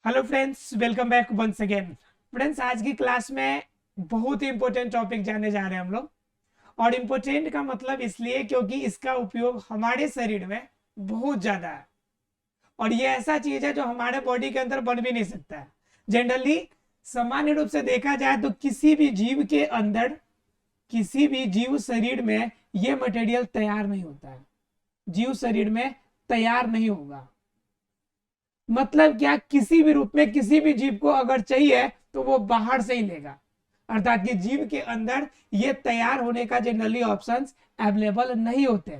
Hello friends, welcome back once again. Friends, आज की class में बहुत ही इंपॉर्टेंट टॉपिक जाने जा रहे हैं हम लोग। और इम्पोर्टेंट का मतलब इसलिए क्योंकि इसका उपयोग हमारे शरीर में बहुत ज़्यादा है। और ये ऐसा चीज़ है जो हमारे बॉडी के अंदर बन भी नहीं सकता है। जनरली सामान्य रूप से देखा जाए तो किसी भी जीव के अंदर, किसी भी जीव शरीर में ये मटेरियल तैयार नहीं होता है। जीव शरीर में तैयार नहीं होगा। मतलब क्या, किसी भी रूप में किसी भी जीव को अगर चाहिए तो वो बाहर से ही लेगा। अर्थात कि जीव के अंदर ये तैयार होने का जनरली ऑप्शंस अवेलेबल नहीं होते।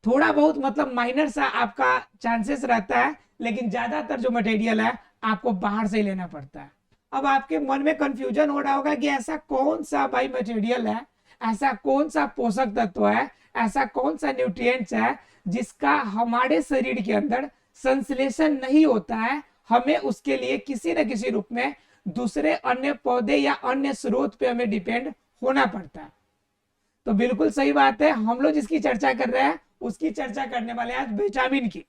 थोड़ा बहुत मतलब माइनर सा आपका चांसेस रहता है, लेकिन ज्यादातर जो मटेरियल है आपको बाहर से ही लेना पड़ता है। अब आपके मन में कंफ्यूजन हो रहा होगा कि ऐसा कौन सा भाई मटेरियल है, ऐसा कौन सा पोषक तत्व है, ऐसा कौन सा न्यूट्रिएंट्स है जिसका हमारे शरीर के अंदर संश्लेषण नहीं होता है। हमें उसके लिए किसी न किसी रूप में दूसरे अन्य पौधे या अन्य स्रोत पे हमें डिपेंड होना पड़ता है। तो बिल्कुल सही बात है, हम लोग जिसकी चर्चा कर रहे हैं उसकी चर्चा करने वाले हैं आज विटामिन की।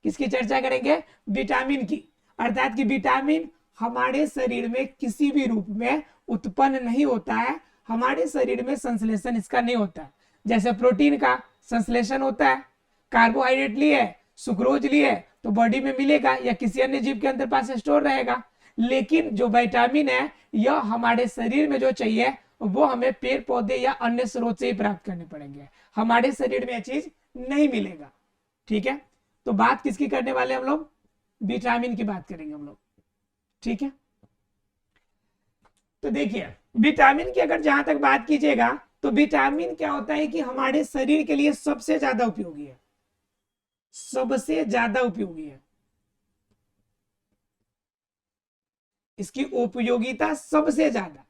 किसकी चर्चा करेंगे? विटामिन की। अर्थात कि विटामिन हमारे शरीर में किसी भी रूप में उत्पन्न नहीं होता है, हमारे शरीर में संश्लेषण इसका नहीं होता है। जैसे प्रोटीन का संश्लेषण होता है, कार्बोहाइड्रेट लिए, सुक्रोज लिए तो बॉडी में मिलेगा या किसी अन्य जीव के अंदर पास स्टोर रहेगा। लेकिन जो विटामिन है यह हमारे शरीर में जो चाहिए वो हमें पेड़ पौधे या अन्य स्रोत से ही प्राप्त करने पड़ेंगे। हमारे शरीर में यह चीज नहीं मिलेगा। ठीक है, तो बात किसकी करने वाले हम लोग? विटामिन की बात करेंगे हम लोग। ठीक है, तो देखिए विटामिन की अगर जहां तक बात कीजिएगा तो विटामिन क्या होता है कि हमारे शरीर के लिए सबसे ज्यादा उपयोगी है। सबसे ज्यादा उपयोगी है, इसकी उपयोगिता सबसे ज्यादा।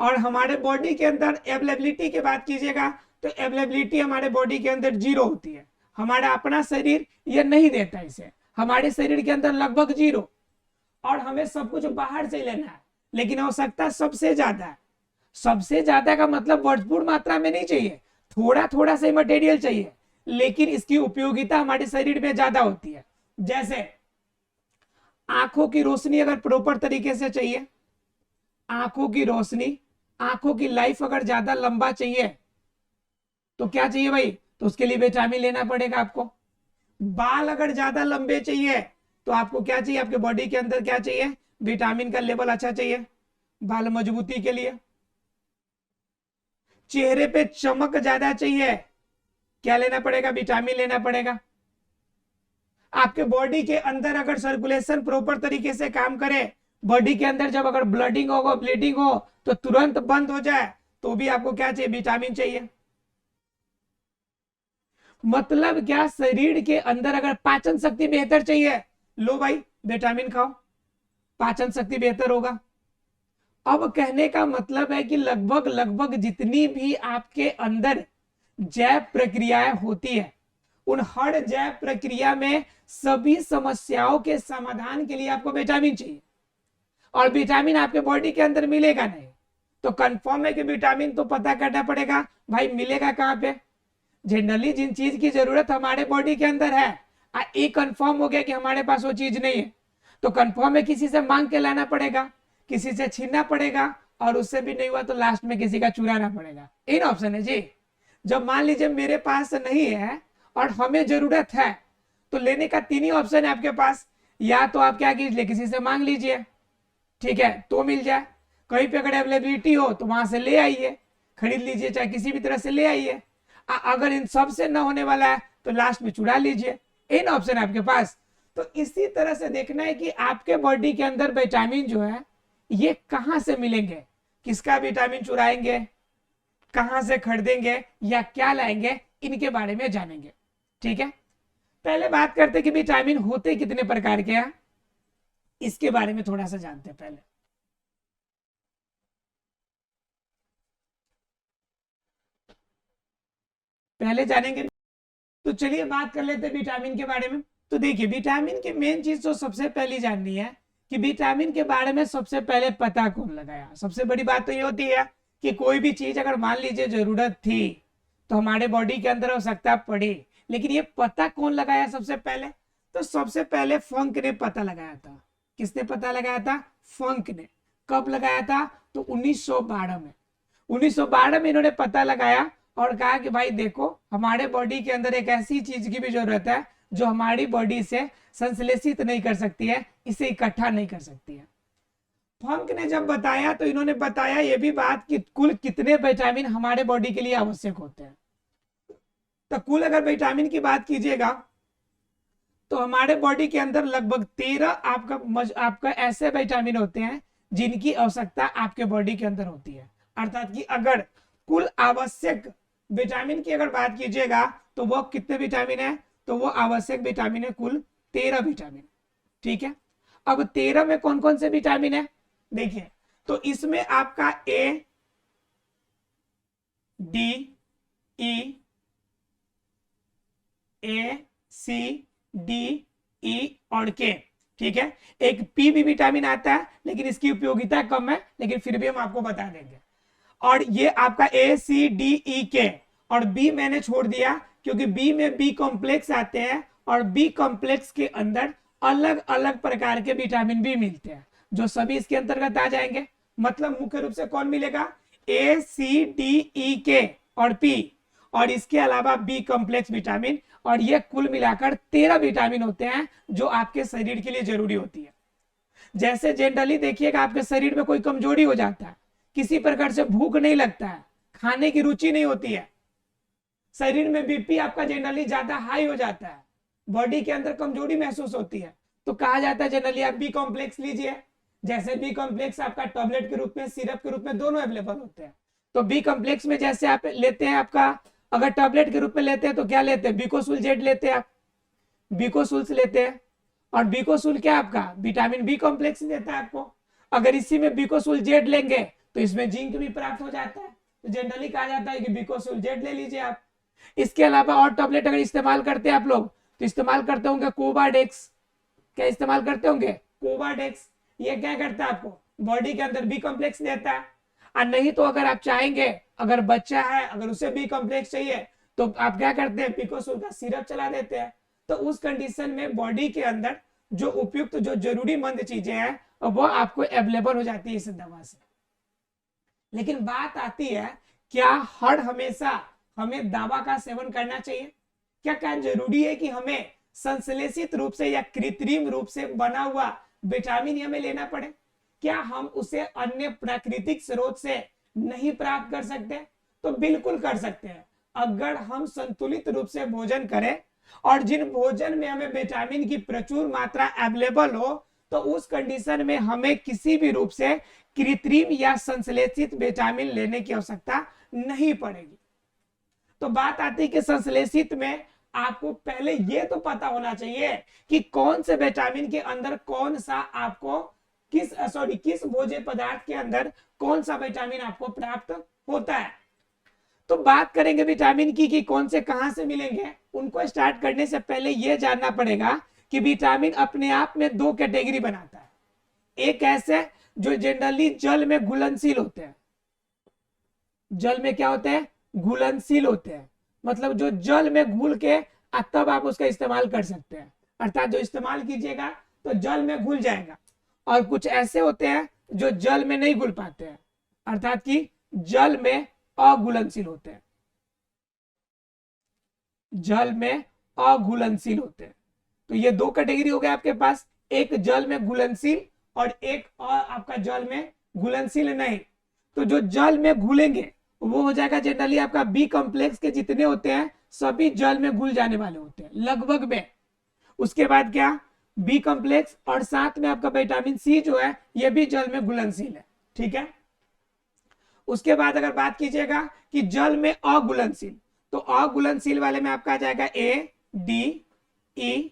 और हमारे बॉडी के अंदर अवेलेबिलिटी की बात कीजिएगा तो अवेलेबिलिटी हमारे बॉडी के अंदर 0 होती है। हमारा अपना शरीर यह नहीं देता इसे, हमारे शरीर के अंदर लगभग 0। और हमें सब कुछ बाहर से लेना है, लेकिन आवश्यकता सबसे ज्यादा है। सबसे ज्यादा का मतलब भरपूर मात्रा में नहीं चाहिए, थोड़ा थोड़ा से मटेरियल चाहिए, लेकिन इसकी उपयोगिता हमारे शरीर में ज्यादा होती है। जैसे आंखों की रोशनी अगर प्रॉपर तरीके से चाहिए, आंखों की रोशनी, आंखों की लाइफ अगर ज्यादा लंबा चाहिए तो क्या चाहिए भाई? तो उसके लिए विटामिन लेना पड़ेगा आपको। बाल अगर ज्यादा लंबे चाहिए तो आपको क्या चाहिए? आपके बॉडी के अंदर क्या चाहिए? विटामिन का लेवल अच्छा चाहिए बाल मजबूती के लिए। चेहरे पे चमक ज्यादा चाहिए, क्या लेना पड़ेगा? विटामिन लेना पड़ेगा। आपके बॉडी के अंदर अगर सर्कुलेशन प्रॉपर तरीके से काम करे, बॉडी के अंदर जब अगर ब्लडिंग होगा, ब्लीडिंग हो तो तुरंत बंद हो जाए, तो भी आपको क्या चाहिए? विटामिन चाहिए। मतलब क्या, शरीर के अंदर अगर पाचन शक्ति बेहतर चाहिए, लो भाई विटामिन खाओ, पाचन शक्ति बेहतर होगा। अब कहने का मतलब है कि लगभग लगभग जितनी भी आपके अंदर जैव प्रक्रियाएं होती है, उन हर जैव प्रक्रिया में सभी समस्याओं के समाधान के लिए आपको विटामिन चाहिए। और विटामिन आपके बॉडी के अंदर मिलेगा नहीं, तो कंफर्म है कि विटामिन तो पता करना पड़ेगा भाई मिलेगा कहां पे। जनरली जिन चीज की जरूरत हमारे बॉडी के अंदर है, एक कंफर्म हो गया कि हमारे पास वो चीज नहीं है, तो कंफर्म है किसी से मांग के लाना पड़ेगा, किसी से छीनना पड़ेगा, और उससे भी नहीं हुआ तो लास्ट में किसी का चुराना पड़ेगा। इन ऑप्शन है जी। जब मान लीजिए मेरे पास नहीं है और हमें जरूरत है, तो लेने का 3 ही ऑप्शन है आपके पास। या तो आप क्या कीजिए, किसी से मांग लीजिए, ठीक है, तो मिल जाए। कहीं पे अगर अवेलेबिलिटी हो तो वहां से ले आइए, खरीद लीजिए, चाहे किसी भी तरह से ले आइए। अगर इन सब से न होने वाला है तो लास्ट में चुरा लीजिए। इन ऑप्शन है आपके पास। तो इसी तरह से देखना है कि आपके बॉडी के अंदर विटामिन जो है ये कहां से मिलेंगे, किसका विटामिन चुराएंगे, कहां से खरीदेंगे या क्या लाएंगे, इनके बारे में जानेंगे। ठीक है, पहले बात करते कि विटामिन होते कितने प्रकार के हैं, इसके बारे में थोड़ा सा जानते हैं पहले जानेंगे। तो चलिए बात कर लेते हैं विटामिन के बारे में। तो देखिए विटामिन की मेन चीज तो सबसे पहली जाननी है कि विटामिन के बारे में सबसे पहले पता कौन लगाया। सबसे बड़ी बात तो ये होती है कि कोई भी चीज अगर मान लीजिए जरूरत थी तो हमारे बॉडी के अंदर आवश्यकता पड़ी, लेकिन ये पता कौन लगाया सबसे पहले? तो सबसे पहले फंक ने पता लगाया था। किसने पता लगाया था? फंक ने। कब लगाया था? तो 1912 में। 1912 में इन्होंने पता लगाया और कहा कि भाई देखो, हमारे बॉडी के अंदर एक ऐसी चीज की भी जरूरत है जो हमारी बॉडी से संश्लेषित नहीं कर सकती है, इसे इकट्ठा नहीं कर सकती है। फंक ने जब बताया तो इन्होंने बताया ये भी बात कि कुल कितने विटामिन हमारे बॉडी के लिए आवश्यक होते हैं। तो कुल अगर विटामिन की बात कीजिएगा तो हमारे बॉडी के अंदर लगभग 13 आपका ऐसे विटामिन होते हैं जिनकी आवश्यकता आपके बॉडी के अंदर होती है। अर्थात कि अगर कुल आवश्यक विटामिन की अगर बात कीजिएगा तो वो कितने विटामिन है? तो वो आवश्यक विटामिन है कुल 13 विटामिन। ठीक है, अब 13 में कौन कौन से विटामिन है देखिए, तो इसमें आपका ए, डी, ई, ए, सी, डी, ई और के। ठीक है, एक पी भी विटामिन आता है लेकिन इसकी उपयोगिता कम है, लेकिन फिर भी हम आपको बता देंगे। और ये आपका ए, सी, डी, ई, के और बी मैंने छोड़ दिया क्योंकि बी में बी कॉम्प्लेक्स आते हैं और बी कॉम्प्लेक्स के अंदर अलग अलग प्रकार के विटामिन भी मिलते हैं जो सभी इसके अंतर्गत आ जाएंगे। मतलब मुख्य रूप से कौन मिलेगा? ए, सी, डी, ई, के और पी, और इसके अलावा बी कॉम्प्लेक्स विटामिन। और ये कुल मिलाकर 13 विटामिन होते हैं जो आपके शरीर के लिए जरूरी होती है। जैसे जनरली देखिएगा आपके शरीर में कोई कमजोरी हो जाता है, किसी प्रकार से भूख नहीं लगता है, खाने की रुचि नहीं होती है, शरीर में बीपी आपका जनरली ज्यादा हाई हो जाता है, बॉडी के अंदर कमजोरी महसूस होती है, तो कहा जाता है जनरली आप बी कॉम्प्लेक्स लीजिए। जैसे बी कॉम्प्लेक्स आपका टैबलेट के रूप में, सिरप के रूप में दोनों अवेलेबल होते हैं। तो बी कॉम्प्लेक्स में जैसे आप लेते हैं, आपका अगर टैबलेट के रूप में लेते हैं तो क्या लेते हैं? बिकोसुल जेड लेते हैं, आप बिकोसुल्स लेते हैं। और बिकोसुल क्या आपका विटामिन बी कॉम्प्लेक्स देता है आपको। अगर इसी में बिकोसुल जेड लेंगे तो इसमें जिंक भी प्राप्त हो जाता है, तो जनरली कहा जाता है कि बिकोसुल जेड ले लीजिए आप। इसके अलावा और टैबलेट अगर इस्तेमाल करते हैं आप लोग तो इस्तेमाल करते होंगे कोवाडेक्स। क्या इस्तेमाल करते होंगे? कोवाडेक्स। ये क्या करता है आपको? बॉडी के अंदर बी कॉम्प्लेक्स देता है। और नहीं तो अगर आप चाहेंगे, अगर बच्चा है अगर उसे बी कॉम्प्लेक्स चाहिए तो आप क्या करते हैं? बिकोसुल का सिरप चला देते हैं। तो उस कंडीशन में बॉडी के अंदर जो उपयुक्त जो जरूरी मंद चीजें हैं वो आपको अवेलेबल हो जाती है इस दवा से। लेकिन बात आती है, क्या हर हमेशा हमें दवा का सेवन करना चाहिए? क्या जरूरी है कि हमें संश्लेषित रूप से या कृत्रिम रूप से बना हुआ विटामिन हमें लेना पड़े? क्या हम उसे अन्य प्राकृतिक स्रोत से नहीं प्राप्त कर सकते? तो बिल्कुल कर सकते हैं, अगर हम संतुलित रूप से भोजन करें और जिन भोजन में हमें विटामिन की प्रचुर मात्रा अवेलेबल हो, तो उस कंडीशन में हमें किसी भी रूप से कृत्रिम या संश्लेषित विटामिन लेने की आवश्यकता नहीं पड़ेगी। तो बात आती है कि संश्लेषित में आपको पहले यह तो पता होना चाहिए कि कौन से विटामिन के अंदर कौन सा आपको किस भोज्य पदार्थ के अंदर कौन सा विटामिन आपको प्राप्त होता है। तो बात करेंगे विटामिन की कि कौन से कहां से मिलेंगे। उनको स्टार्ट करने से पहले यह जानना पड़ेगा कि विटामिन अपने आप में दो कैटेगरी बनाता है। एक ऐसे जो जनरली जल में घुलनशील होते हैं। जल में क्या होते हैं? घुलनशील होते हैं, मतलब जो जल में घुल के तब आप उसका इस्तेमाल कर सकते हैं, अर्थात जो इस्तेमाल कीजिएगा तो जल में घुल जाएगा। और कुछ ऐसे होते हैं जो जल में नहीं घुल पाते हैं, अर्थात कि जल में अघुलनशील होते हैं। जल में अघुलनशील होते हैं। तो ये दो कैटेगरी हो गए आपके पास, एक जल में घुलनशील और एक और आपका जल में घुलनशील नहीं। तो जो जल में घुलेंगे वो हो जाएगा जनरली आपका बी कॉम्प्लेक्स के जितने होते हैं सभी जल में घुल जाने वाले होते हैं लगभग में। उसके बाद क्या? बी कॉम्प्लेक्स और साथ में आपका विटामिन सी जो है ये भी जल में घुलनशील है। ठीक है, उसके बाद अगर बात कीजिएगा कि जल में अघुलनशील, तो अघुलनशील वाले में आपका आ जाएगा ए, डी, ई,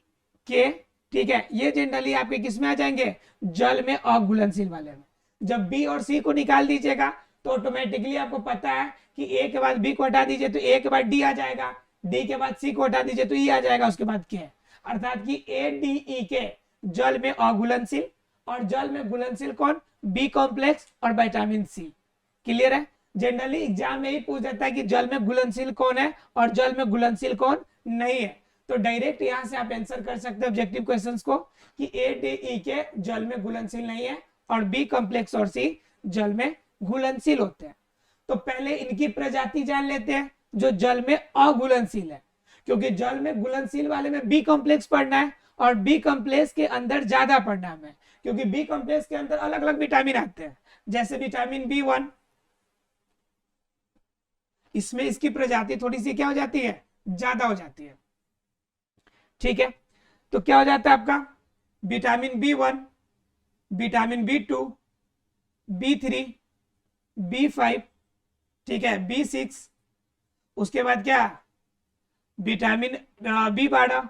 के। ठीक है, ये जनरली आपके किस में आ जाएंगे? जल में अघुलनशील वाले में। जब बी और सी को निकाल दीजिएगा तो ऑटोमेटिकली आपको पता है कि ए के बाद बी को हटा दीजिए तो ए के बाद डी आ जाएगा, डी के बाद सी को हटा दीजिए तो ई आ जाएगा, उसके बाद के। अर्थात कि ए, डी, ई के जल में अघुलनशील और जल में घुलनशील कौन? बी कॉम्प्लेक्स और विटामिन सी। क्लियर है? जनरली एग्जाम में ही पूछ देता है कि जल में घुलनशील कौन है और जल में घुलनशील कौन नहीं है। तो डायरेक्ट यहां से आप आंसर कर सकते हैं ऑब्जेक्टिव क्वेश्चंस को कि ए डी ई के जल में घुलनशील नहीं है और बी कॉम्प्लेक्स और सी जल में घुलनशील होते हैं। तो पहले इनकी प्रजाति जान लेते हैं जो जल में अघुलनशील है, क्योंकि जल में घुलनशील वाले में बी कॉम्प्लेक्स पढ़ना है और बी कॉम्प्लेक्स के अंदर ज्यादा पढ़ना है, क्योंकि बी कॉम्प्लेक्स के अंदर अलग अलग विटामिन आते हैं, जैसे विटामिन B1, इसमें इसकी प्रजाति थोड़ी सी क्या हो जाती है, ज्यादा हो जाती है। ठीक है, तो क्या हो जाता है आपका vitamin B1, vitamin B2, B3, B5, ठीक है, B6, उसके बाद क्या विटामिन B12,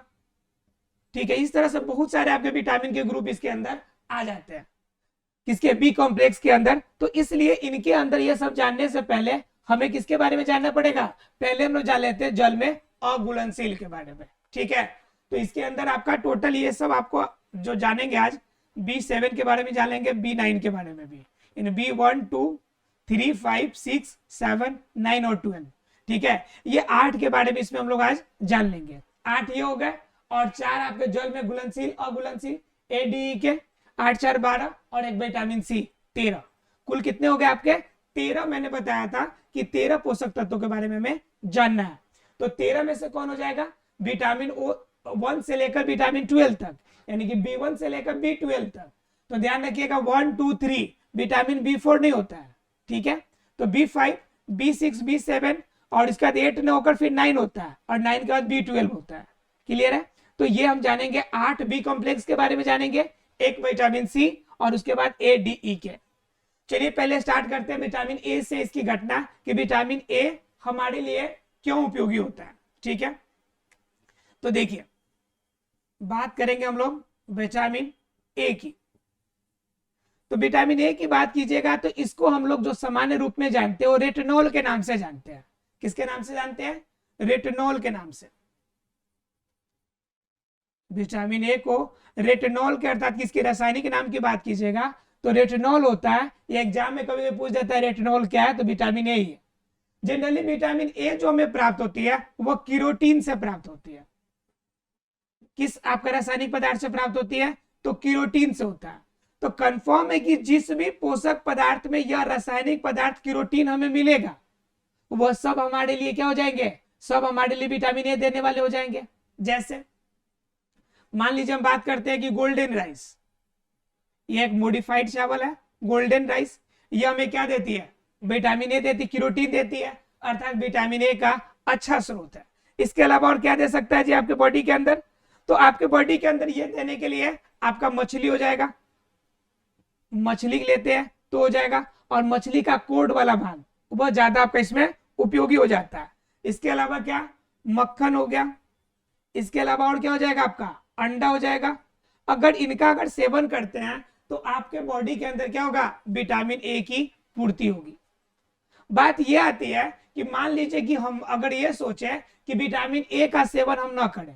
ठीक है। इस तरह से बहुत सारे आपके विटामिन के ग्रुप इसके अंदर आ जाते हैं, किसके बी कॉम्प्लेक्स के अंदर। तो इसलिए इनके अंदर ये सब जानने से पहले हमें किसके बारे में जानना पड़ेगा, पहले हम लोग जान लेते हैं जल में अघुलनशील के बारे में। ठीक है, तो इसके अंदर आपका टोटल ये सब आपको जो जानेंगे आज B7 के बारे में जानेंगे, B9 के बारे में भी, इन B1, 2, 3, 5, 6, 7, 9 और 12। ठीक है, ये 8 के बारे में इसमें हम लोग आज जान लेंगे। 8 ये हो गए और 4 आपके जल में घुलनशील अघुलनशील ADE के, 8 4 12 और एक विटामिन C 13। कुल कितने हो गए आपके 13। मैंने बताया था कि 13 पोषक तत्वों के बारे में हमें जानना है। तो 13 में से कौन हो जाएगा, विटामिन O1 से लेकर विटामिन 12 तक, यानी कि B1 से लेकर B12 तक। तो ध्यान रखिएगा 1, 2, 3 विटामिन B4 नहीं होता है। ठीक है, तो B5, B6, B7 और इसके बाद 8 न होकर फिर 9 होता है और 9 के बाद B12 होता है। क्लियर है, तो ये हम जानेंगे 8 बी कॉम्प्लेक्स के बारे में जानेंगे, एक विटामिन सी और उसके बाद ADE के। चलिए पहले स्टार्ट करते हैं विटामिन ए से इसकी घटना कि विटामिन ए हमारे लिए क्यों उपयोगी होता है। ठीक है, तो देखिए बात करेंगे हम लोग विटामिन ए की। तो विटामिन ए की बात कीजिएगा तो इसको हम लोग जो सामान्य रूप में जानते हैं वो रेटिनॉल के नाम से जानते हैं। किसके नाम से जानते हैं, रेटिनॉल के नाम से। विटामिन ए को रेटिनॉल के अर्थात किसके रासायनिक नाम की बात कीजिएगा तो रेटिनॉल होता है। ये एग्जाम में कभी पूछ देता है रेटिनॉल क्या है, तो विटामिन ए ही है। जनरली विटामिन ए जो हमें प्राप्त होती है वो केरोटीन से प्राप्त होती है। किस आपका रासायनिक पदार्थ से प्राप्त होती है, तो केरोटीन से होता है। तो कंफर्म है कि जिस भी पोषक पदार्थ में यह रासायनिक पदार्थ केरोटीन हमें मिलेगा वह सब हमारे लिए क्या हो जाएंगे, सब हमारे लिए विटामिन ए देने वाले हो जाएंगे। जैसे मान लीजिए हम बात करते हैं कि गोल्डन राइस, ये एक मॉडिफाइड चावल है गोल्डन राइस, ये हमें क्या देती है, विटामिन ए देती, केरोटीन देती है, अर्थात विटामिन ए का अच्छा स्रोत है। इसके अलावा और क्या दे सकता है जी आपके बॉडी के अंदर, तो आपके बॉडी के अंदर ये देने के लिए आपका मछली हो जाएगा, मछली लेते हैं तो हो जाएगा, और मछली का कोड वाला भाग वह ज्यादा आपका इसमें उपयोगी हो जाता है। इसके अलावा क्या, मक्खन हो गया, इसके अलावा और क्या हो जाएगा आपका, अंडा हो जाएगा। अगर इनका अगर सेवन करते हैं तो आपके बॉडी के अंदर क्या होगा, विटामिन ए की पूर्ति होगी। बात यह आती है कि मान लीजिए कि हम अगर ये सोचें कि विटामिन ए का सेवन हम ना करें,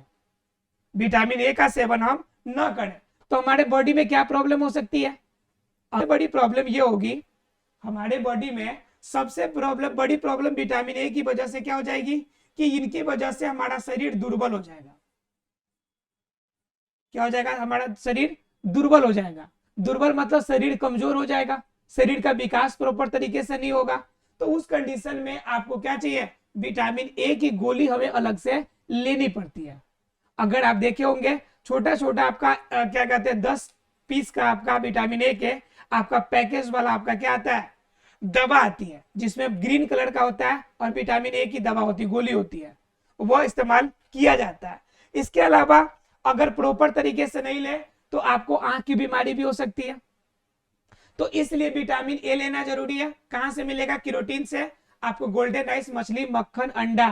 विटामिन ए का सेवन हम ना करें तो हमारे बॉडी में क्या प्रॉब्लम हो सकती है, बड़ी प्रॉब्लम ये होगी हमारे बॉडी में सबसे बड़ी प्रॉब्लम विटामिन ए की वजह से क्या हो जाएगी कि इनकी वजह से हमारा शरीर दुर्बल हो जाएगा। क्या हो जाएगा, हमारा शरीर दुर्बल हो जाएगा। दुर्बल मतलब शरीर कमजोर हो जाएगा, शरीर का विकास प्रॉपर तरीके से नहीं होगा। तो उस कंडीशन में आपको क्या चाहिए, विटामिन ए की गोली हमें अलग से लेनी पड़ती है। अगर आप देखे होंगे छोटा छोटा आपका क्या कहते हैं 10 पीस का आपका विटामिन ए के आपका पैकेज वाला आपका क्या आता है, दवा आती है जिसमें ग्रीन कलर का होता है और विटामिन ए की दवा होती है, गोली होती है, वो इस्तेमाल किया जाता है। इसके अलावा अगर प्रॉपर तरीके से नहीं ले तो आपको आंख की बीमारी भी हो सकती है। तो इसलिए विटामिन ए लेना जरूरी है। कहां से मिलेगा, केरोटीन से। आपको गोल्डन राइस, मछली, मक्खन, अंडा,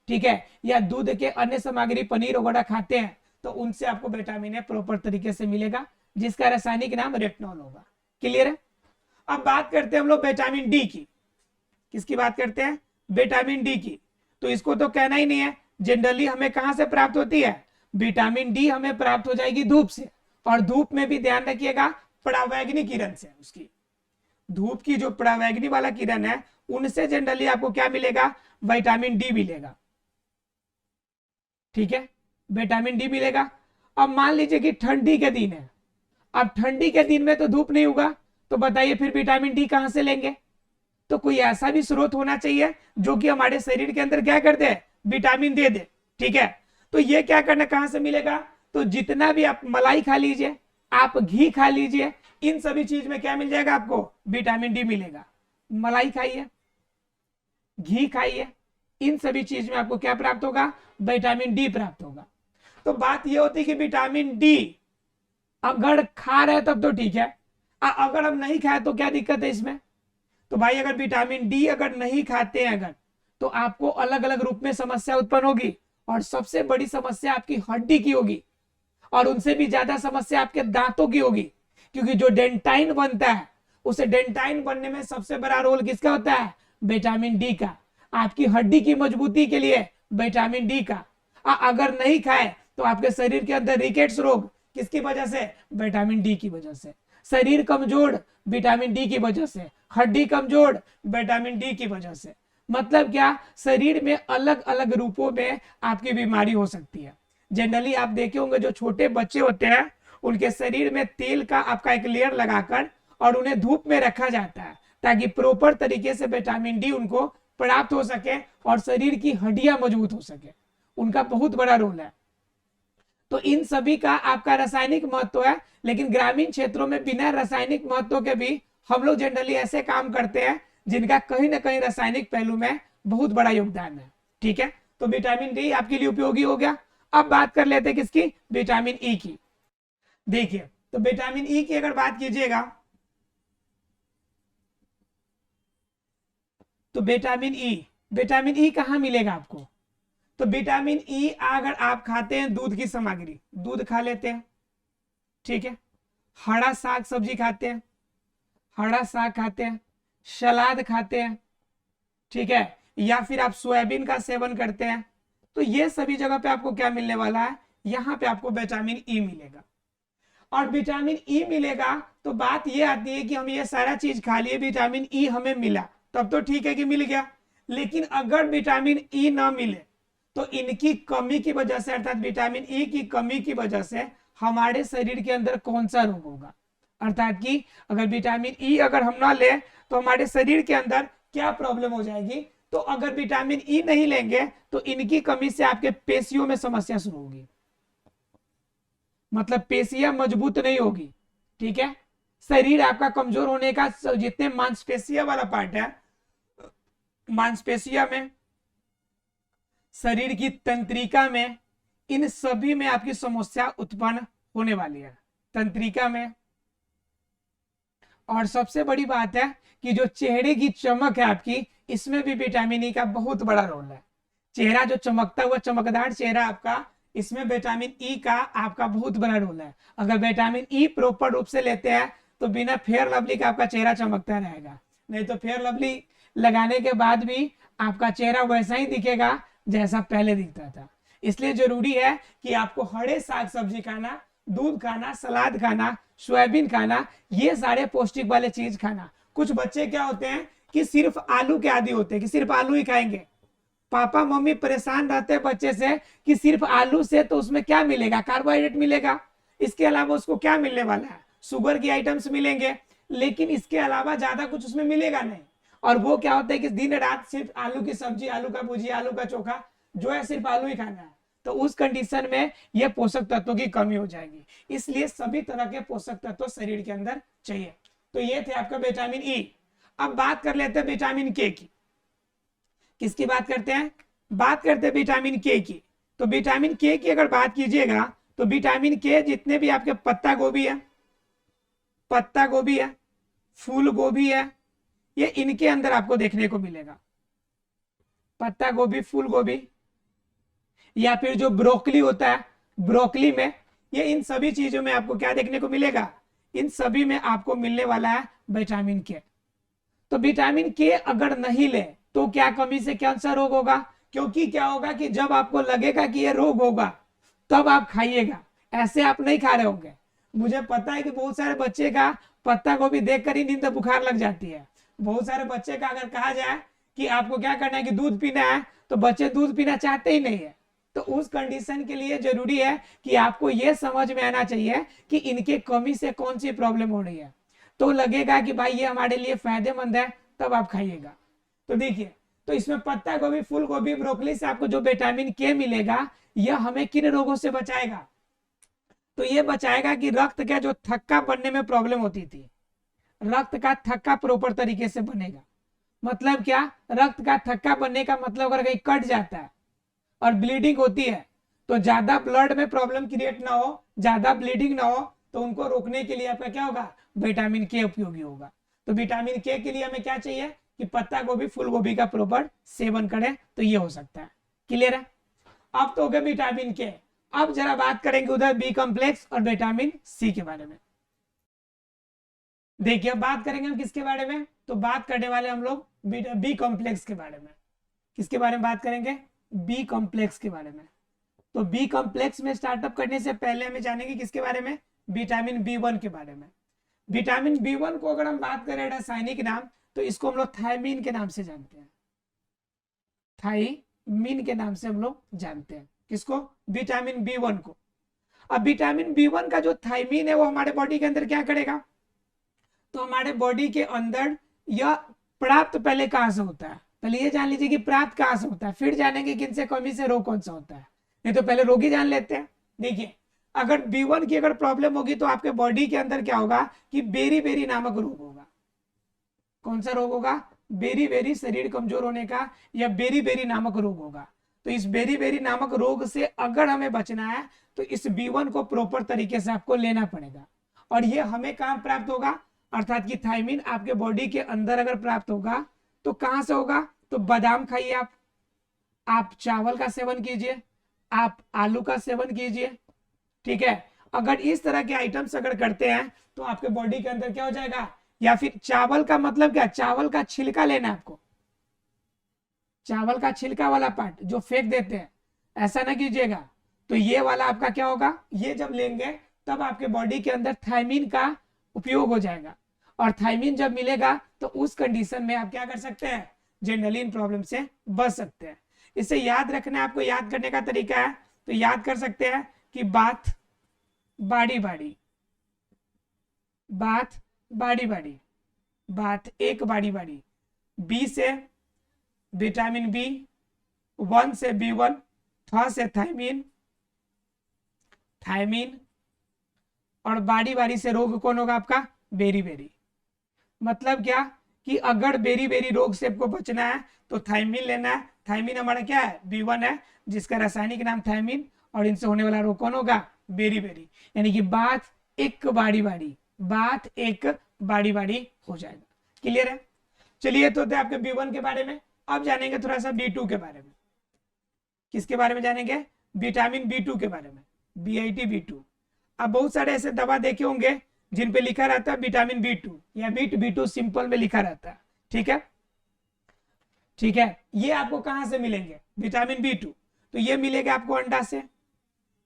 ठीक है, या दूध के अन्य सामग्री, पनीर वगैरह खाते हैं तो उनसे आपको विटामिन ए प्रॉपर तरीके से मिलेगा, जिसका रासायनिक नाम रेटिनॉल होगा। क्लियर है। अब बात करते हैं हम लोग विटामिन डी की। किसकी बात करते हैं, विटामिन डी की। तो इसको तो कहना ही नहीं है, जनरली हमें कहां से प्राप्त होती है, विटामिन डी हमें प्राप्त हो जाएगी धूप से, और धूप में भी ध्यान रखिएगा परावैंगनी किरण से। उसकी धूप की जो परावैंगनी वाला किरण है उनसे जनरली आपको क्या मिलेगा, विटामिन डी मिलेगा। ठीक है, विटामिन डी मिलेगा। अब मान लीजिए कि ठंडी के दिन है, अब ठंडी के दिन में तो धूप नहीं होगा, तो बताइए फिर विटामिन डी कहां से लेंगे? तो कोई ऐसा भी स्रोत होना चाहिए जो कि हमारे शरीर के अंदर क्या कर दे, विटामिन दे दे। ठीक है, तो ये क्या करना, कहां से मिलेगा? तो जितना भी आप मलाई खा लीजिए, आप घी खा लीजिए, इन सभी चीज में क्या मिल जाएगा आपको? विटामिन डी मिलेगा। मलाई खाइए, घी खाइए, इन सभी चीज में आपको क्या प्राप्त होगा? विटामिन डी प्राप्त होगा। तो बात ये होती है कि विटामिन डी अगर खा रहे तब तो ठीक है, अगर हम नहीं खाए तो क्या दिक्कत है इसमें? तो भाई अगर विटामिन डी अगर नहीं खाते हैं अगर, तो आपको अलग अलग रूप में समस्या उत्पन्न होगी, और सबसे बड़ी समस्या आपकी हड्डी की होगी, और उनसे भी ज्यादा समस्या आपके दांतों की होगी, क्योंकि जो डेंटाइन बनता है, उसे डेंटाइन बनने में सबसे बड़ा रोल किसका होता है? विटामिन डी का। आपकी हड्डी की मजबूती के लिए विटामिन डी का। अगर नहीं खाए तो आपके शरीर के अंदर रिकेट्स रोग किसकी वजह से? विटामिन डी की वजह से। शरीर कमजोर विटामिन डी की वजह से, हड्डी कमजोर विटामिन डी की वजह से। मतलब क्या? शरीर में अलग अलग रूपों में आपकी बीमारी हो सकती है। जनरली आप देखे होंगे जो छोटे बच्चे होते हैं, उनके शरीर में तेल का आपका एक लेयर लगाकर और उन्हें धूप में रखा जाता है, ताकि प्रॉपर तरीके से विटामिन डी उनको प्राप्त हो सके और शरीर की हड्डियां मजबूत हो सके। उनका बहुत बड़ा रोल है। तो इन सभी का आपका रासायनिक महत्व है, लेकिन ग्रामीण क्षेत्रों में बिना रासायनिक महत्व के भी हम लोग जनरली ऐसे काम करते हैं जिनका कहीं ना कहीं रासायनिक पहलू में बहुत बड़ा योगदान है। ठीक है, तो विटामिन डी आपके लिए उपयोगी हो गया। अब बात कर लेते हैं किसकी? विटामिन ई की। देखिए, तो विटामिन ई की अगर बात कीजिएगा, तो विटामिन ई कहां मिलेगा आपको? तो विटामिन ई अगर आप खाते हैं दूध की सामग्री, दूध खा लेते हैं, ठीक है, हरा साग सब्जी खाते हैं, हरा साग खाते हैं, सलाद खाते हैं, ठीक है, या फिर आप सोयाबीन का सेवन करते हैं, तो ये सभी जगह पे आपको क्या मिलने वाला है? यहाँ पे आपको विटामिन ई मिलेगा। और विटामिन ई मिलेगा तो बात ये आती है कि हम ये सारा चीज खा लिए, विटामिन ई हमें मिला तब तो ठीक है कि मिल गया, लेकिन अगर विटामिन ई ना मिले तो इनकी कमी की वजह से, अर्थात विटामिन ई की कमी की वजह से हमारे शरीर के अंदर कौन सा रोग होगा? अर्थात कि अगर विटामिन ई अगर हम ना ले तो हमारे शरीर के अंदर क्या प्रॉब्लम हो जाएगी? तो अगर विटामिन ई नहीं लेंगे तो इनकी कमी से आपके पेशियों में समस्या शुरू होगी, मतलब पेशियां मजबूत नहीं होगी। ठीक है, शरीर आपका कमजोर होने का, जितने मांसपेशिया वाला पार्ट है, मांसपेशिया में, शरीर की तंत्रिका में, इन सभी में आपकी समस्या उत्पन्न होने वाली है, तंत्रिका में। और सबसे बड़ी बात है कि जो चेहरे की चमक है आपकी, इसमें भी विटामिन ई का बहुत बड़ा रोल है। चेहरा जो चमकता हुआ चमकदार चेहरा आपका, इसमें विटामिन ई का आपका बहुत बड़ा रोल है। अगर विटामिन ई प्रॉपर रूप से लेते हैं तो बिना फेयर लवली का आपका चेहरा चमकता रहेगा, नहीं तो फेयर लवली लगाने के बाद भी आपका चेहरा वैसा ही दिखेगा जैसा पहले दिखता था। इसलिए जरूरी है कि आपको हरे साग सब्जी खाना, दूध खाना, सलाद खाना, सोयाबीन खाना, ये सारे पौष्टिक वाले चीज खाना। कुछ बच्चे क्या होते हैं कि सिर्फ आलू के आदी होते हैं कि सिर्फ आलू ही खाएंगे। पापा मम्मी परेशान रहते हैं बच्चे से कि सिर्फ आलू से तो उसमें क्या मिलेगा? कार्बोहाइड्रेट मिलेगा, इसके अलावा उसको क्या मिलने वाला है? शुगर की आइटम्स मिलेंगे, लेकिन इसके अलावा ज्यादा कुछ उसमें मिलेगा नहीं। और वो क्या होता है कि दिन रात सिर्फ आलू की सब्जी, आलू का भुजिया, आलू का चोखा, जो है सिर्फ आलू ही खाना है। तो उस कंडीशन में ये पोषक तत्वों की कमी हो जाएगी। इसलिए सभी तरह के पोषक तत्व शरीर के अंदर चाहिए। तो ये थे आपका विटामिन ई। अब बात कर लेते हैं विटामिन के की। किसकी बात करते हैं? बात करते हैं विटामिन के की। तो विटामिन के की अगर बात कीजिएगा तो विटामिन के जितने भी आपके पत्ता गोभी है, फूल गोभी है, ये इनके अंदर आपको देखने को मिलेगा। पत्ता गोभी, फूल गोभी, या फिर जो ब्रोकली होता है, ब्रोकली में, ये इन सभी चीजों में आपको क्या देखने को मिलेगा? इन सभी में आपको मिलने वाला है विटामिन के। तो विटामिन के अगर नहीं ले तो क्या कमी से कैंसर रोग होगा? क्योंकि क्या होगा कि जब आपको लगेगा कि ये रोग होगा तब आप खाइएगा, ऐसे आप नहीं खा रहे होंगे। मुझे पता है कि बहुत सारे बच्चे का पत्ता गोभी देखकर ही नींद बुखार लग जाती है। बहुत सारे बच्चे का अगर कहा जाए कि आपको क्या करना है कि दूध पीना है, तो बच्चे दूध पीना चाहते ही नहीं है। तो उस कंडीशन के लिए जरूरी है कि आपको यह समझ में आना चाहिए कि इनके कमी से कौन सी प्रॉब्लम हो रही है, तो लगेगा कि भाई ये हमारे लिए फायदेमंद है, तब आप खाइएगा। तो देखिए, तो इसमें पत्ता गोभी, फूल गोभी, ब्रोकली से आपको जो विटामिन के मिलेगा, यह हमें किन रोगों से बचाएगा? तो ये बचाएगा कि रक्त का जो थक्का बनने में प्रॉब्लम होती थी, रक्त का थक्का प्रॉपर तरीके से बनेगा। मतलब क्या? रक्त का थक्का बनने का मतलब अगर कहीं कट जाता है और ब्लीडिंग होती है, तो ज्यादा ब्लड में प्रॉब्लम क्रिएट ना हो, ज्यादा ब्लीडिंग ना हो, तो उनको रोकने के लिए आपका क्या होगा? विटामिन के उपयोगी होगा। तो विटामिन के लिए हमें क्या चाहिए कि पत्ता गोभी, फूल गोभी का प्रॉपर सेवन करें, तो ये हो सकता है। क्लियर है? अब तो हो गया विटामिन के। अब जरा बात करेंगे उधर बी कॉम्प्लेक्स और विटामिन सी के बारे में। देखिए, बात करेंगे हम किसके बारे में? तो बात करने वाले हम लोग बी कॉम्प्लेक्स के बारे में। किसके बारे में बात करेंगे? बी कॉम्प्लेक्स के बारे में। तो बी कॉम्प्लेक्स में स्टार्टअप करने से पहले हमें जानेंगे किसके बारे में? विटामिन बी1 के बारे में। विटामिन बी1 को अगर हम बात करें रासायनिक नाम, तो इसको हम लोग थायमीन के नाम से जानते हैं। थायमीन के नाम से हम लोग जानते हैं किसको? विटामिन बी1 को। अब विटामिन बी1 का जो थायमीन है वो हमारे बॉडी के अंदर क्या करेगा? तो हमारे बॉडी के अंदर यह प्राप्त पहले कहां से होता है? पहले ये जान लीजिए कि प्राप्त कहां से होता है, फिर जानेंगे किन से कमी से रोग कौन सा होता है। नहीं तो पहले रोग ही जान लेते हैं। देखिए, अगर बी1 की अगर प्रॉब्लम होगी तो आपके बॉडी के अंदर क्या होगा कि बेरी बेरी नामक रोग होगा। कौन सा रोग होगा? बेरी बेरी, शरीर कमजोर होने का, या बेरी बेरी नामक रोग होगा। तो इस बेरी बेरी नामक रोग से अगर हमें बचना है, तो इस बी1 को प्रॉपर तरीके से आपको लेना पड़ेगा। और ये हमें कहां प्राप्त होगा? अर्थात कि थायमीन आपके बॉडी के अंदर अगर प्राप्त होगा तो कहां से होगा? तो बादाम खाइए आप चावल का सेवन कीजिए, आप आलू का सेवन कीजिए। ठीक है, अगर इस तरह के आइटम्स अगर करते हैं तो आपके बॉडी के अंदर क्या हो जाएगा? या फिर चावल का मतलब क्या? चावल का छिलका लेना है आपको, चावल का छिलका वाला पार्ट जो फेंक देते हैं, ऐसा ना कीजिएगा। तो ये वाला आपका क्या होगा? ये जब लेंगे तब आपके बॉडी के अंदर थायमीन का उपयोग हो जाएगा। और थायमीन जब मिलेगा तो उस कंडीशन में आप क्या कर सकते हैं? जनरली इन प्रॉब्लम से बच सकते हैं। इसे याद रखना है आपको। याद करने का तरीका है, तो याद कर सकते हैं कि बात बाड़ी बाड़ी, बात बाड़ी बाड़ी, बात एक बाड़ी बाड़ी, बी से विटामिन बी, 1 से बी1, थ से थायमीन, थायमीन, और बाड़ी बाड़ी से रोग कौन होगा आपका? Beriberi. मतलब क्या कि अगर बेरी बेरी रोग से आपको बचना है तो थायमीन लेना है। थायमीन हमारा क्या है? बी1 है, जिसका रासायनिक नाम थायमीन, और इनसे होने वाला रोग कौन होगा? Beriberi. यानी कि बात एक बाड़ी बाड़ी, बात एक बाड़ी बाड़ी हो जाएगा। क्लियर है? चलिए, तो थे आपके बी1 के बारे में। अब जानेंगे थोड़ा सा बी2 के बारे में। किसके बारे में जानेंगे? विटामिन बी2 के बारे में, BIT-B2। अब बहुत सारे ऐसे दवा देखे होंगे जिन पे लिखा रहता है विटामिन बी2 या बी2 सिंपल में लिखा रहता है। ठीक है, ठीक है। ये आपको कहां से मिलेंगे? विटामिन बी2 तो ये मिलेगा आपको अंडा से,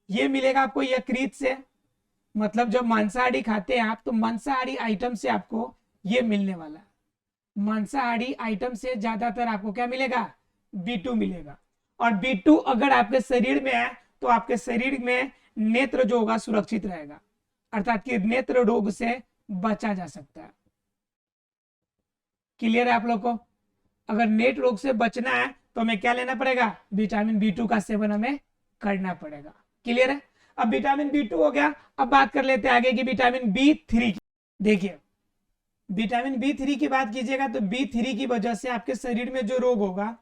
ये मिलेगा आपको यकृत से। मतलब जब मांसाहारी खाते हैं आप, तो मांसाहारी आइटम से आपको ये मिलने वाला है। मांसाहारी आइटम से ज्यादातर आपको क्या मिलेगा? बी2 मिलेगा। और बी2 अगर आपके शरीर में है तो आपके शरीर में नेत्र जो होगा सुरक्षित रहेगा, अर्थात कि नेत्र रोग से बचा जा सकता है। क्लियर है आप लोग को? अगर नेत्र रोग से बचना है तो हमें क्या लेना पड़ेगा? विटामिन बी2 का सेवन हमें करना पड़ेगा। क्लियर है? अब विटामिन बी2 हो गया। अब बात कर लेते हैं आगे की विटामिन बी3 की। देखिए, विटामिन बी3 की बात कीजिएगा तो बी3 की वजह से आपके शरीर में जो रोग होगा,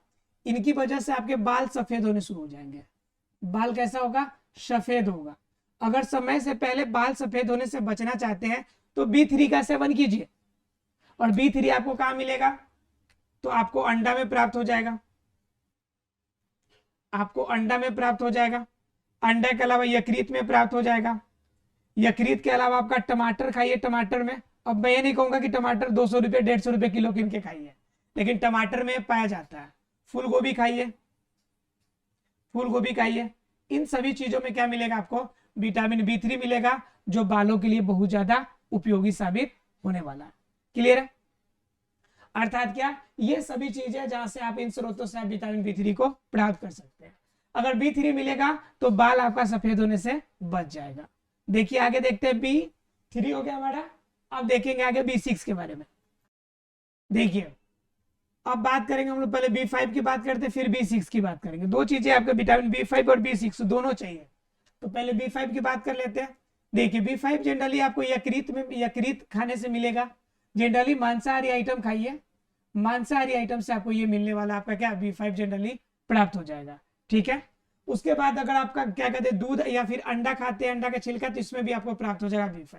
इनकी वजह से आपके बाल सफेद होने शुरू हो जाएंगे। बाल कैसा होगा? सफेद होगा। अगर समय से पहले बाल सफेद होने से बचना चाहते हैं तो बी3 का सेवन कीजिए। और बी3 आपको कहां मिलेगा? तो आपको अंडा में प्राप्त हो जाएगा, आपको अंडा में प्राप्त हो जाएगा। अंडा के अलावा यकृत में प्राप्त हो जाएगा। यकृत के अलावा आपका टमाटर खाइए। टमाटर में, अब मैं ये नहीं कहूंगा कि टमाटर 200 रुपये 150 रुपये किलो किन के खाइए, लेकिन टमाटर में पाया जाता है। फूल गोभी खाइए, फूल गोभी खाइए। इन सभी चीजों में क्या मिलेगा आपको? विटामिन बी3 मिलेगा, जो बालों के लिए बहुत ज्यादा उपयोगी साबित होने वाला है। क्लियर है? अर्थात क्या? ये सभी चीजें जहां से आप इन स्रोतों से आप विटामिन बी3 को प्राप्त कर सकते हैं। अगर B3 मिलेगा तो बाल आपका सफेद होने से बच जाएगा। देखिए आगे देखते हैं, B3 हो गया हमारा। अब देखेंगे आगे B6 के बारे में। देखिए अब बात करेंगे हम लोग, पहले B5 की बात करते हैं फिर B6 की बात करेंगे। दो चीजें आपके विटामिन B5 और B6 दोनों चाहिए। तो पहले B5 की बात कर लेते हैं। देखिए B5 जनरली आपको यकृत खाने से मिलेगा। जनरली मांसाहारी आइटम खाइए, मांसाहारी आइटम से आपको ये मिलने वाला आपका क्या B5 जनरली प्राप्त हो जाएगा। ठीक है, उसके बाद अगर आपका क्या कहते हैं दूध या फिर अंडा खाते हैं, अंडा का छिलका, तो इसमें भी आपको प्राप्त हो जाएगा B5।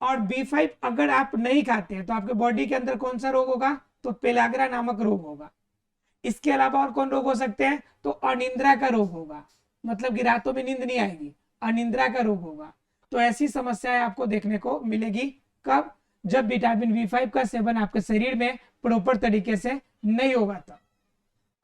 और B5 अगर आप नहीं खाते हैं तो आपके बॉडी के अंदर कौन सा रोग होगा, तो पेलाग्रा नामक रोग होगा। इसके अलावा और कौन रोग हो सकते हैं, तो अनिद्रा का रोग होगा, मतलब कि रातों में नींद नहीं आएगी, अनिद्रा का रोग होगा। तो ऐसी समस्याएं आपको देखने को मिलेगी कब, जब विटामिन B5 का सेवन आपके शरीर में प्रॉपर तरीके से नहीं होगा तब।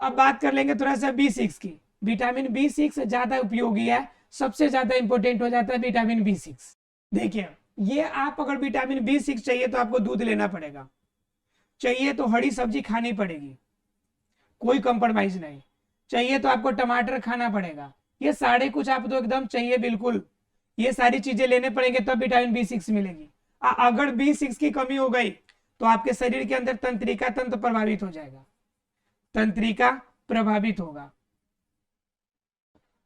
अब बात कर लेंगे थोड़ा सा B6 की। विटामिन B6 ज्यादा उपयोगी है, सबसे ज्यादा इंपॉर्टेंट हो जाता है विटामिन B6। देखिए ये आप अगर विटामिन B6 चाहिए तो आपको दूध लेना पड़ेगा, चाहिए तो हरी सब्जी खानी पड़ेगी, कोई कंप्रोमाइज नहीं, चाहिए तो आपको टमाटर खाना पड़ेगा, ये सारे कुछ आप तो एकदम चाहिए बिल्कुल, ये सारी चीजें लेने पड़ेंगे तब विटामिन B6 मिलेगी। अगर B6 की कमी हो गई तो आपके शरीर के अंदर तंत्रिका तंत्र प्रभावित हो जाएगा, तंत्रिका प्रभावित होगा।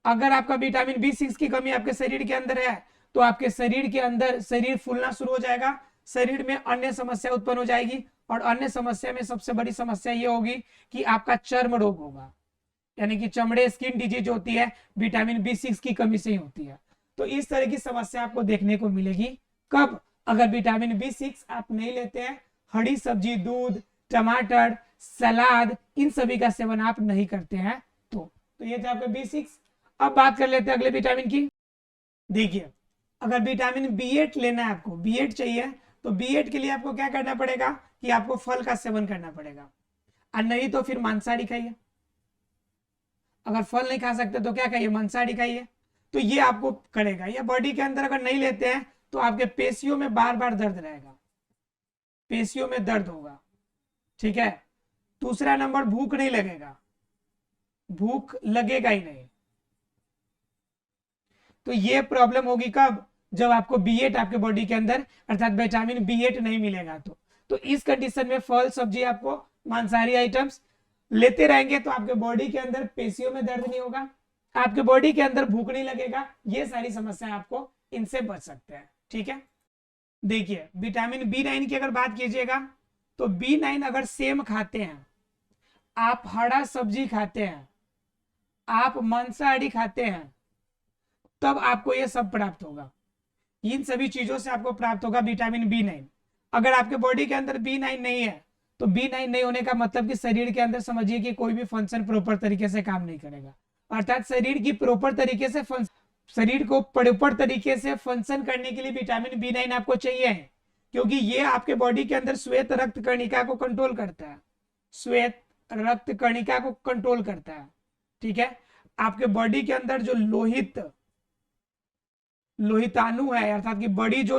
अगर आपका विटामिन B6 की कमी आपके शरीर के अंदर है तो आपके शरीर के अंदर शरीर फूलना शुरू हो जाएगा, शरीर में अन्य समस्या उत्पन्न हो जाएगी। और अन्य समस्या में सबसे बड़ी समस्या ये होगी कि आपका चर्म रोग होगा, यानी कि चमड़े स्किन डिजीज होती है, विटामिन B6 की कमी से ही होती है। तो इस तरह की समस्या आपको देखने को मिलेगी कब, अगर विटामिन B6 आप नहीं लेते हैं, हरी सब्जी, दूध, टमाटर, सलाद, इन सभी का सेवन आप नहीं करते हैं तो ये था आपका B6। अब बात कर लेते हैं अगले विटामिन की। देखिए अगर विटामिन B8 लेना है, आपको B8 चाहिए, तो B8 के लिए आपको क्या करना पड़ेगा कि आपको फल का सेवन करना पड़ेगा, और नहीं तो फिर मांसाहारी खाइए। अगर फल नहीं खा सकते तो क्या खाइए, मांसाहारी खाइए। तो ये आपको करेगा। ये बॉडी के अंदर अगर नहीं लेते हैं तो आपके पेशियों में बार बार दर्द रहेगा, पेशियों में दर्द होगा। ठीक है, दूसरा नंबर भूख नहीं लगेगा, भूख लगेगा ही नहीं। तो ये प्रॉब्लम होगी कब, जब आपको B8 आपके बॉडी के अंदर अर्थात विटामिन B8 नहीं मिलेगा तो इस कंडीशन में फल सब्जी आपको मांसाहारी आइटम्स लेते रहेंगे तो आपके बॉडी के अंदर पेशियों में दर्द नहीं होगा, आपके बॉडी के अंदर भूख नहीं लगेगा। ये सारी समस्याएं आपको इनसे बच सकते हैं। ठीक है, देखिए विटामिन B9 की अगर बात कीजिएगा तो B9 अगर सेम खाते हैं, आप हरा सब्जी खाते हैं, आप मांसाहारी खाते हैं, तब आपको ये सब प्राप्त होगा। इन सभी चीजों से आपको प्राप्त होगा विटामिन B9। अगर आपके बॉडी के अंदर B9 नहीं है तो B9 नहीं होने का मतलब कि शरीर के अंदर समझिए कि कोई भी फंक्शन प्रॉपर तरीके से काम नहीं करेगा, अर्थात शरीर की प्रॉपर तरीके से शरीर को प्रॉपर तरीके से फंक्शन करने के लिए विटामिन B9 आपको चाहिए, क्योंकि ये आपके बॉडी के अंदर श्वेत रक्त कणिका को कंट्रोल करता है, श्वेत रक्त कणिका को कंट्रोल करता है। ठीक है, आपके बॉडी के अंदर जो लोहिताणु है, अर्थात की बड़ी जो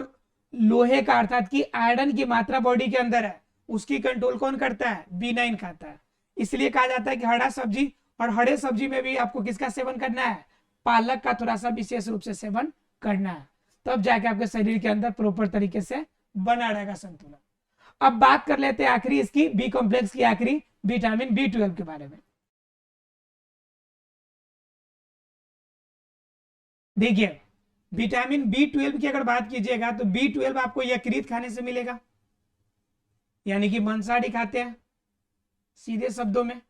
लोहे का अर्थात की आयरन की मात्रा बॉडी के अंदर है, उसकी कंट्रोल कौन करता है, B9 खाता है। इसलिए कहा जाता है कि हरा सब्जी, और हरे सब्जी में भी आपको किसका सेवन करना है, पालक का थोड़ा सा विशेष रूप से सेवन करना है, तब जाके आपके शरीर के अंदर प्रॉपर तरीके से बना रहेगा संतुलन। अब बात कर लेते हैं आखिरी इसकी बी कॉम्प्लेक्स की आखिरी विटामिन B12 के बारे में। देखिए विटामिन B12 की अगर बात कीजिएगा तो B12 आपको यकृत खाने से मिलेगा, यानी कि मांसाहारी खाते हैं। सीधे शब्दों में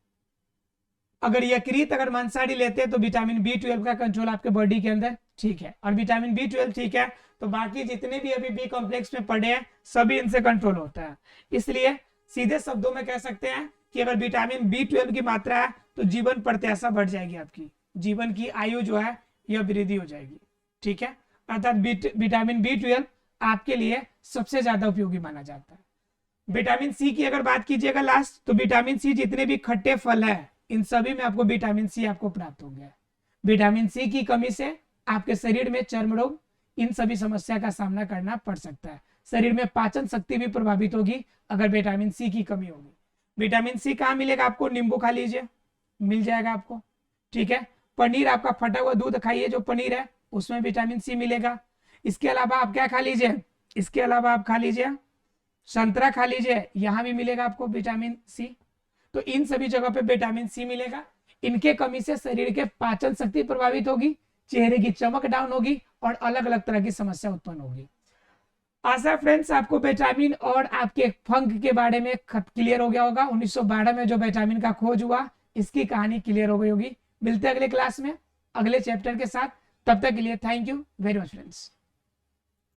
अगर यकृत अगर मांसाहारी लेते हैं तो विटामिन B12 का कंट्रोल आपके बॉडी के अंदर ठीक है, और विटामिन B12 ठीक है तो बाकी जितने भी अभी बी कॉम्प्लेक्स में पड़े हैं सभी इनसे कंट्रोल होता है। इसलिए सीधे शब्दों में कह सकते हैं कि अगर विटामिन B12 की मात्रा है तो जीवन प्रत्याशा बढ़ जाएगी, आपकी जीवन की आयु जो है यह वृद्धि हो जाएगी। ठीक है, अर्थात विटामिन B12 आपके लिए सबसे ज्यादा उपयोगी माना जाता है। विटामिन सी की अगर बात कीजिएगा लास्ट, तो विटामिन सी जितने भी खट्टे फल है इन सभी में आपको विटामिन सी आपको प्राप्त हो गया। विटामिन सी की कमी से आपके शरीर में चर्म रोग, इन सभी समस्या का सामना करना पड़ सकता है। शरीर में पाचन शक्ति भी प्रभावित होगी अगर विटामिन सी की कमी होगी। विटामिन सी कहाँ मिलेगा आपको, नींबू खा लीजिए, मिल जाएगा आपको। ठीक है। पनीर, आपका फटा हुआ दूध खाइए, जो पनीर है उसमें विटामिन सी मिलेगा। इसके अलावा आप क्या खा लीजिए, इसके अलावा आप खा लीजिए संतरा खा लीजिए, यहाँ भी मिलेगा आपको विटामिन सी। तो इन सभी जगह पे विटामिन सी मिलेगा। इनके कमी से शरीर के पाचन शक्ति प्रभावित होगी, चेहरे की चमक डाउन होगी और अलग अलग तरह की समस्या उत्पन्न होगी। आशा फ्रेंड्स आपको विटामिन और आपके फंक के बारे में क्लियर हो गया होगा। 1912 में जो विटामिन का खोज हुआ, इसकी कहानी क्लियर हो गई होगी। मिलते हैं अगले क्लास में अगले चैप्टर के साथ। तब तक के लिए thank you very much friends.